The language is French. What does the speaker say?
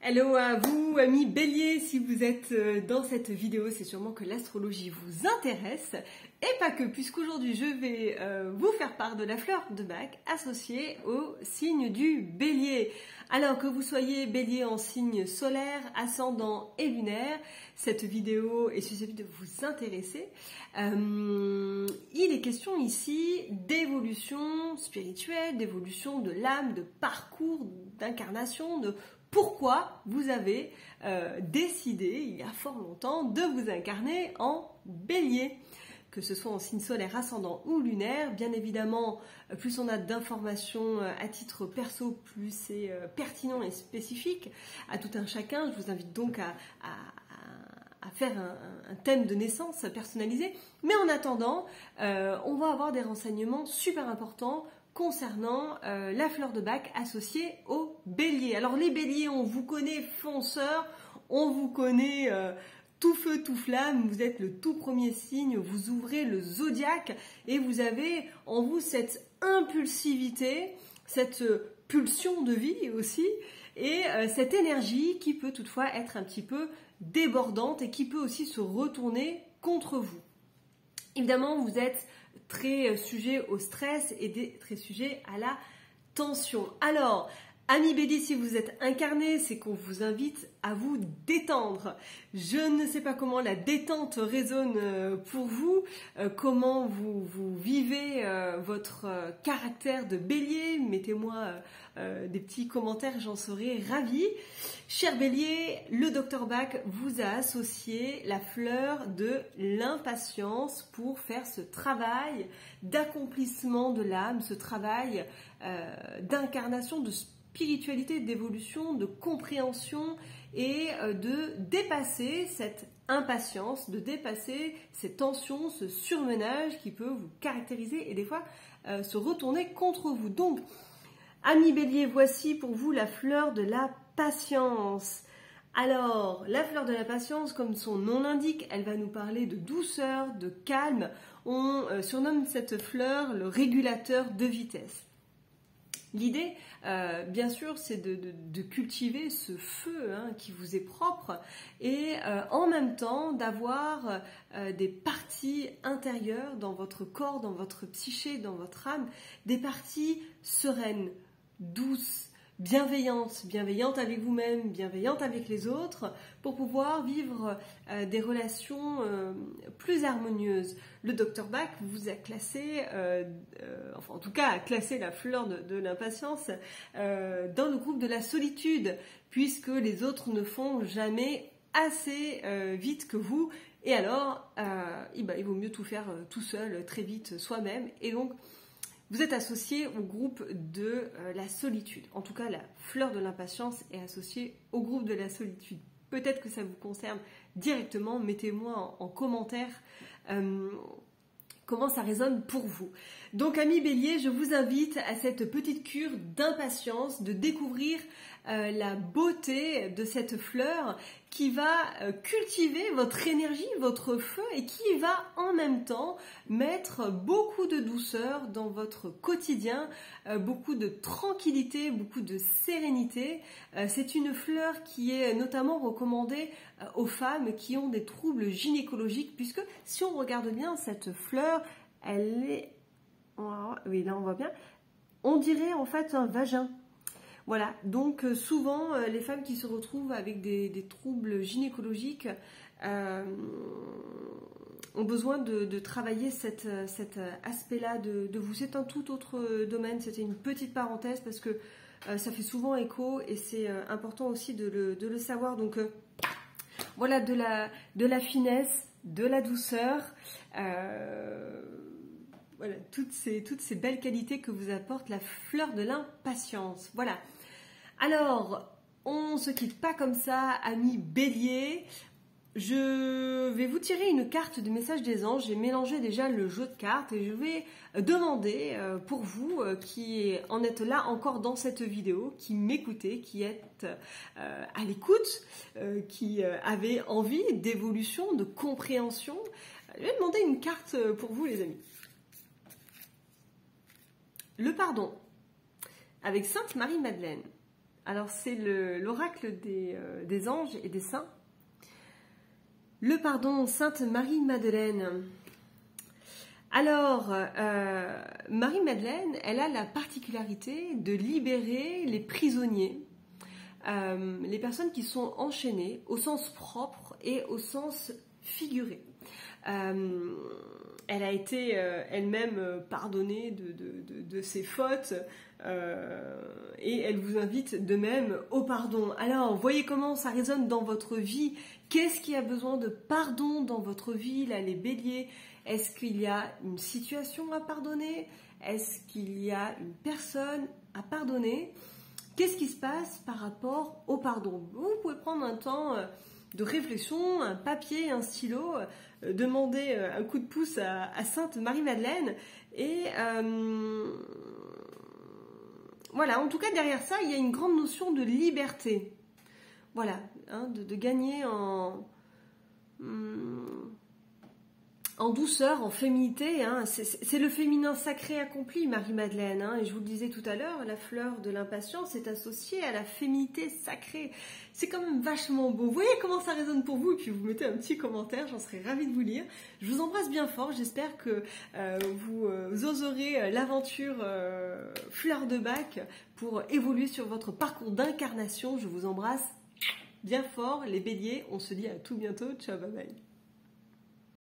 Hello à vous, amis Bélier, si vous êtes dans cette vidéo, c'est sûrement que l'astrologie vous intéresse, et pas que, puisqu'aujourd'hui je vais vous faire part de la fleur de Bach associée au signe du Bélier. Alors que vous soyez Bélier en signe solaire, ascendant et lunaire, cette vidéo est susceptible de vous intéresser. Il est question ici d'évolution spirituelle, d'évolution de l'âme, de parcours, d'incarnation, de pourquoi vous avez décidé, il y a fort longtemps, de vous incarner en Bélier. Que ce soit en signe solaire, ascendant ou lunaire, bien évidemment, plus on a d'informations à titre perso, plus c'est pertinent et spécifique à tout un chacun. Je vous invite donc à faire un thème de naissance personnalisé. Mais en attendant, on va avoir des renseignements super importants concernant la fleur de Bach associée au Bélier. Alors les Béliers, on vous connaît fonceurs, on vous connaît tout feu, tout flamme, vous êtes le tout premier signe, vous ouvrez le zodiaque et vous avez en vous cette impulsivité, cette pulsion de vie aussi et cette énergie qui peut toutefois être un petit peu débordante et qui peut aussi se retourner contre vous. Évidemment, vous êtes très sujet au stress et très sujet à la tension. Alors, amis Bélier, si vous êtes incarné, c'est qu'on vous invite à vous détendre. Je ne sais pas comment la détente résonne pour vous, comment vous vivez votre caractère de Bélier. Mettez-moi des petits commentaires, j'en serai ravie. Cher Bélier, le Dr Bach vous a associé la fleur de l'impatience pour faire ce travail d'accomplissement de l'âme, ce travail d'incarnation, de spiritualité, d'évolution, de compréhension et de dépasser cette impatience, de dépasser ces tensions, ce surmenage qui peut vous caractériser et des fois se retourner contre vous. Donc, amis Bélier, voici pour vous la fleur de la patience. Alors, la fleur de la patience, comme son nom l'indique, elle va nous parler de douceur, de calme. On surnomme cette fleur le régulateur de vitesse. L'idée, bien sûr, c'est de cultiver ce feu qui vous est propre et en même temps d'avoir des parties intérieures dans votre corps, dans votre psyché, dans votre âme, des parties sereines, douces, bienveillantes avec vous-même, bienveillantes avec les autres, pour pouvoir vivre des relations plus harmonieuses. Le Dr Bach vous a classé, enfin en tout cas a classé la fleur de l'impatience dans le groupe de la solitude, puisque les autres ne font jamais assez vite que vous, et alors il vaut mieux tout faire tout seul, très vite, soi-même, et donc vous êtes associé au groupe de la solitude. En tout cas, la fleur de l'impatience est associée au groupe de la solitude. Peut-être que ça vous concerne directement. Mettez-moi en commentaire comment ça résonne pour vous. Donc, amis Bélier, je vous invite à cette petite cure d'impatience, de découvrir la beauté de cette fleur qui va cultiver votre énergie, votre feu et qui va en même temps mettre beaucoup de douceur dans votre quotidien, beaucoup de tranquillité, beaucoup de sérénité. C'est une fleur qui est notamment recommandée aux femmes qui ont des troubles gynécologiques, puisque si on regarde bien cette fleur, elle est... Oui, là on voit bien. On dirait en fait un vagin. Voilà, donc souvent les femmes qui se retrouvent avec des troubles gynécologiques ont besoin de travailler cet aspect-là de vous. C'est un tout autre domaine, c'était une petite parenthèse parce que ça fait souvent écho et c'est important aussi de le savoir. Donc voilà, de la finesse, de la douceur, voilà, toutes ces belles qualités que vous apporte la fleur de l'impatience. Voilà. Alors, on ne se quitte pas comme ça, amis Bélier. Je vais vous tirer une carte de message des anges. J'ai mélangé déjà le jeu de cartes et je vais demander pour vous qui en êtes là encore dans cette vidéo, qui m'écoutez, qui êtes à l'écoute, qui avez envie d'évolution, de compréhension. Je vais demander une carte pour vous, les amis. Le pardon, avec Sainte Marie-Madeleine. Alors c'est l'oracle des anges et des saints. Le pardon, Sainte Marie-Madeleine. Alors, Marie-Madeleine, elle a la particularité de libérer les prisonniers, les personnes qui sont enchaînées au sens propre et au sens figuré. Elle a été elle-même pardonnée de ses fautes et elle vous invite de même au pardon. Alors, voyez comment ça résonne dans votre vie. Qu'est-ce qui a besoin de pardon dans votre vie, là, les béliers? Est-ce qu'il y a une situation à pardonner? Est-ce qu'il y a une personne à pardonner? Qu'est-ce qui se passe par rapport au pardon? Vous pouvez prendre un temps de réflexion, un papier, un stylo, demander un coup de pouce à Sainte Marie-Madeleine et voilà, en tout cas derrière ça, il y a une grande notion de liberté. Voilà, hein, de gagner en douceur, en féminité, hein. C'est le féminin sacré accompli, Marie-Madeleine, hein. Et je vous le disais tout à l'heure, la fleur de l'impatience est associée à la féminité sacrée. C'est quand même vachement beau. Vous voyez comment ça résonne pour vous? Et puis vous mettez un petit commentaire, j'en serais ravie de vous lire. Je vous embrasse bien fort, j'espère que vous oserez l'aventure fleur de bac pour évoluer sur votre parcours d'incarnation. Je vous embrasse bien fort, les béliers. On se dit à tout bientôt. Ciao, bye bye.